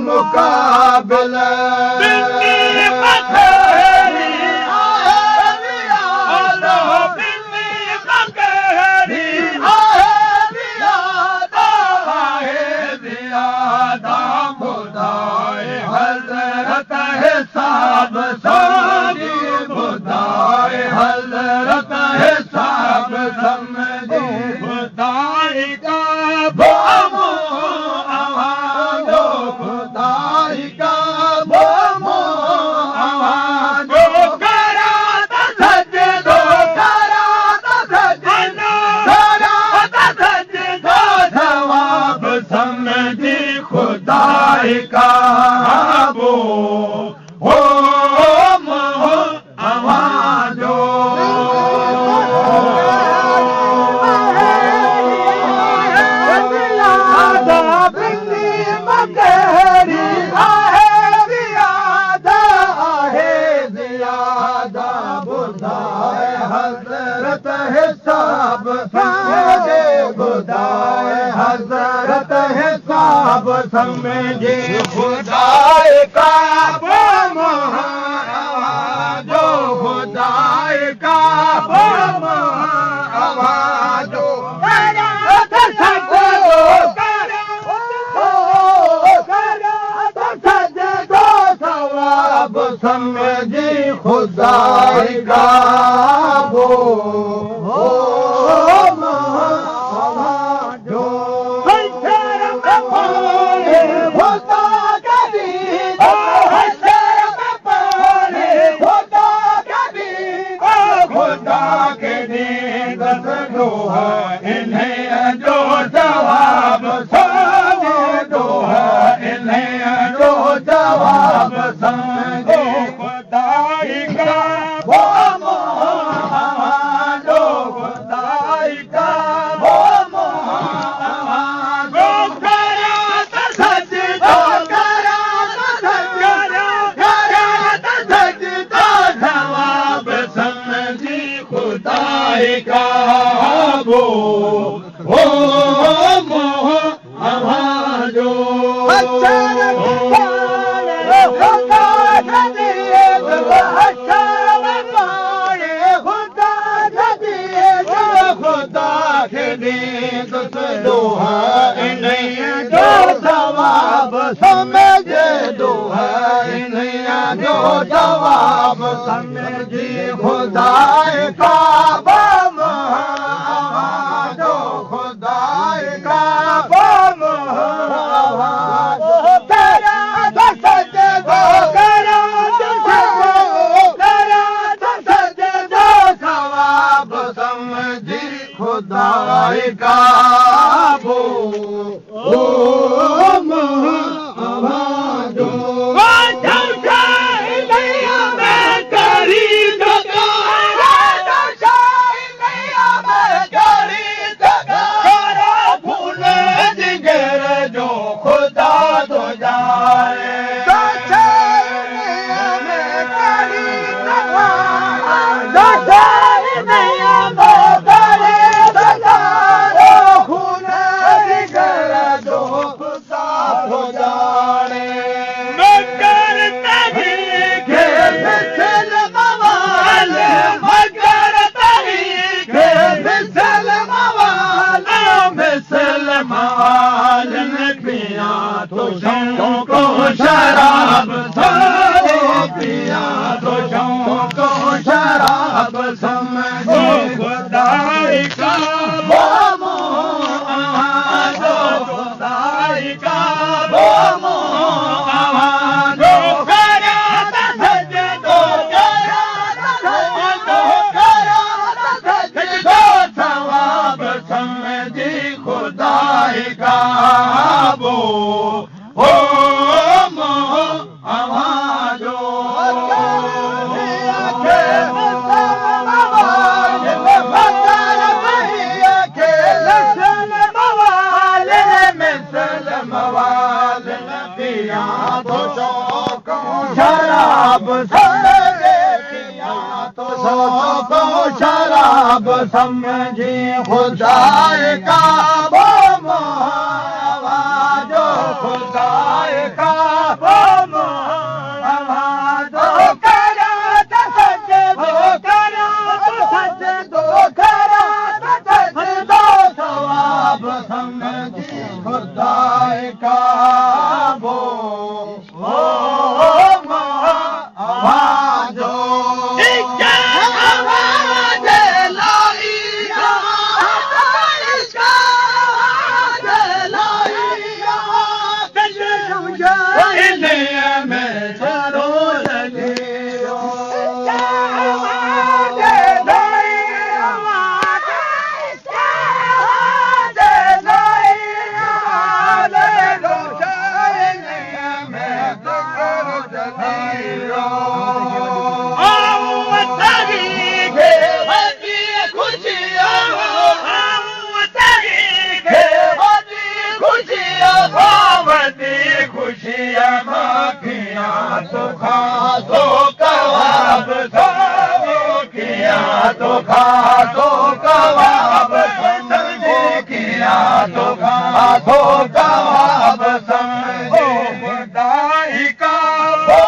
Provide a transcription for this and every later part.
मुक़ाबिल समझे खुदाए का जो खुदाए का जो सवाब समझे खुदाए का जवाब समझी खुदाए का जो खुदाए का सवाब समझी खुदाए का शराब पिया तो को शराब समझे खुदाई का जो खुदाई का जो सवाब समझी खुदाई का शराब समझे खुदाई का वो आवाजो खुदाई का वो आवाजो करा तो सच दो करा तो सच दो करा तो सच दो सवाब समझी खुदाई का वो आवाजो तो खा तो कबाब किया तो खा तो कबाब समझे किया तो खा तो कबाब समझे खुदाई का वो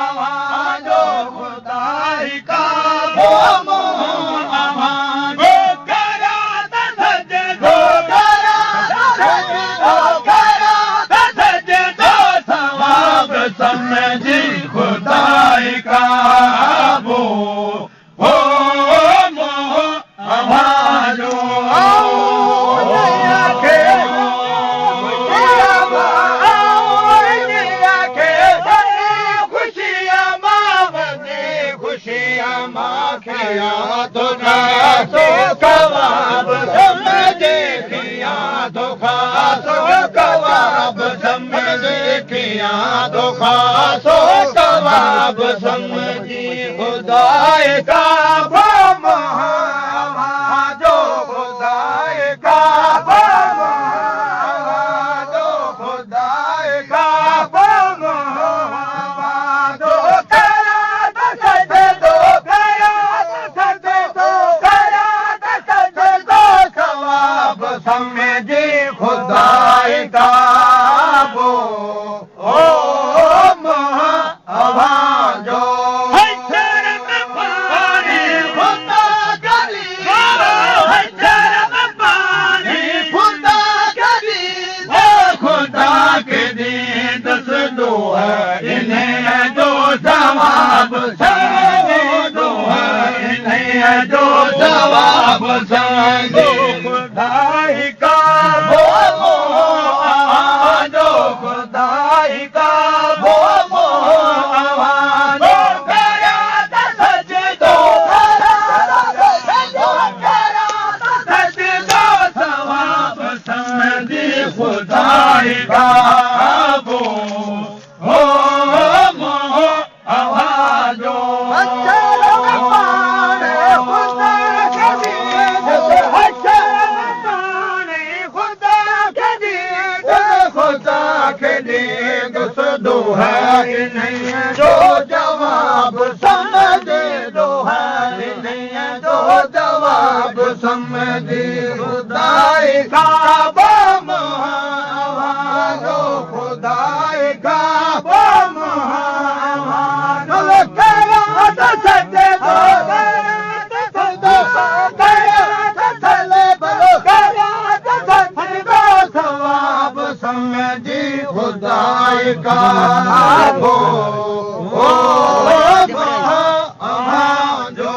आवाजो खुदाई का वो आवाजो करा तो सज दो करा तो सज दो करा तो सज दो सवाब समझी खुदाई का वो आवाजो तो खासो कबाब समझे किया तो खासो कबाब समझे किया तो खासो कबाब समझी खुदाई का वो आवाजो खुदाई का वो आवाजो खुदाई का वो आवाजो करा तो सज दो करा तो सज दो करा तो सज दो सवाब समझी खुदाई का वो आवाजो इन्हें जो जवाब समझे दो इन्हें जो जवाब समझे खुदाई का वो आवाजो खुदाई का वो आवाजो करा तो सज दो करा तो सज दो करा तो सज दो सवाब समझी खुदाई का वो आवाजो खुदा के दीद दो है नहीं जो जवाब समझे दो है नहीं जो जवाब समझे खुदाई का बम आवाजो खुदाई का बम आवाजो करा तो सज दो समझी खुदाई का वो आवाजो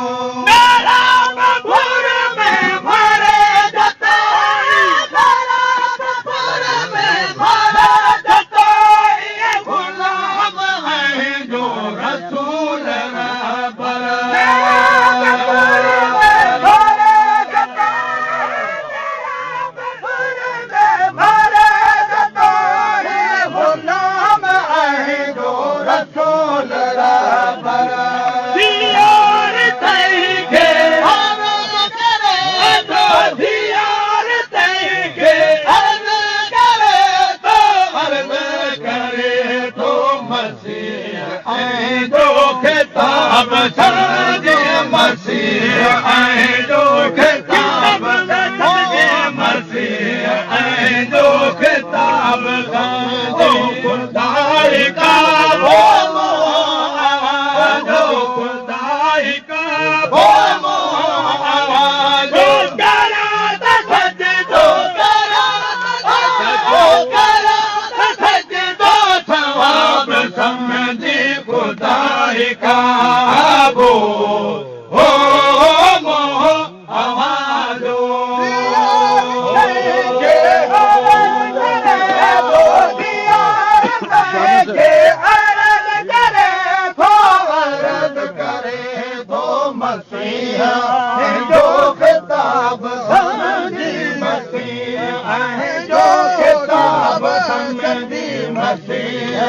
मेरापुर में भरे जताई मेरापुर में भरे जताई गुलाम है जो रसूल रहबर मेरापुर में भरे जताई मेरापुर में भरे गुलाम है जो रसूल जो किताब समझी मसीह जो किताब समझी मसीह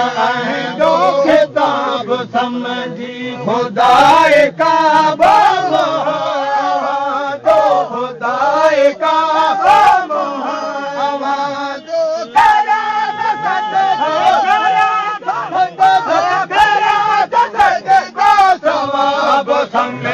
जो किताब समझी खुदाए काबा जो खुदाए काबा Some